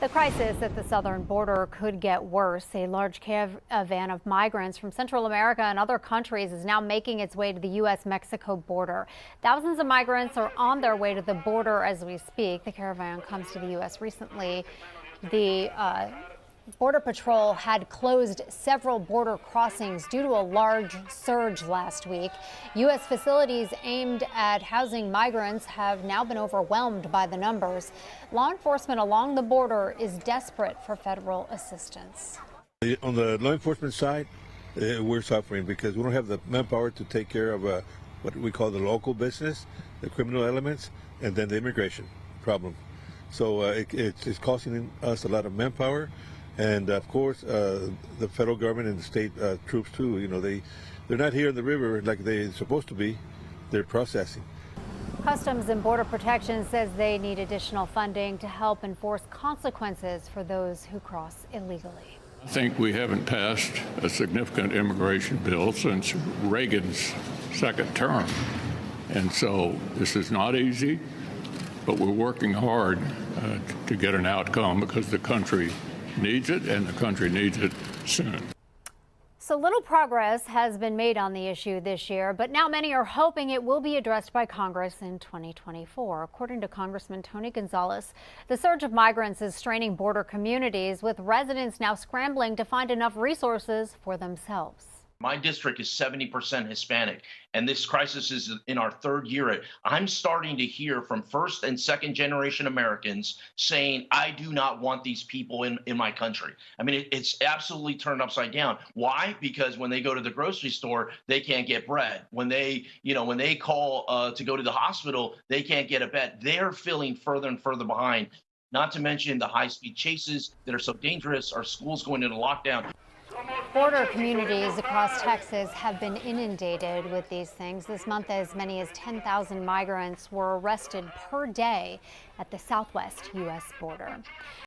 The crisis at the southern border could get worse. A large caravan of migrants from Central America and other countries is now making its way to the U.S. Mexico border. Thousands of migrants are on their way to the border as we speak. The caravan comes to the U.S. recently. The Border Patrol had closed several border crossings due to a large surge last week. U.S. facilities aimed at housing migrants have now been overwhelmed by the numbers. Law enforcement along the border is desperate for federal assistance. On the law enforcement side, we're suffering because we don't have the manpower to take care of what we call the local business, the criminal elements, and then the immigration problem. So it's costing us a lot of manpower. And of course, the federal government and the state troops too. You know, they're not here in the river like they're supposed to be. They're processing. Customs and Border Protection says they need additional funding to help enforce consequences for those who cross illegally. I think we haven't passed a significant immigration bill since Reagan's second term. And so this is not easy, but we're working hard to get an outcome because the country needs it, and the country needs it soon. So little progress has been made on the issue this year, but now many are hoping it will be addressed by Congress in 2024. According to Congressman Tony Gonzalez, the surge of migrants is straining border communities, with residents now scrambling to find enough resources for themselves. My district is 70% Hispanic, and this crisis is in our third year. I'm starting to hear from first and second generation Americans saying, I do not want these people in my country. I mean, it's absolutely turned upside down. Why? Because when they go to the grocery store, they can't get bread. When they call to go to the hospital, they can't get a bed. They're feeling further and further behind, not to mention the high-speed chases that are so dangerous, our schools going into lockdown. Border communities across Texas have been inundated with these things. This month, as many as 10,000 migrants were arrested per day at the southwest U.S. border.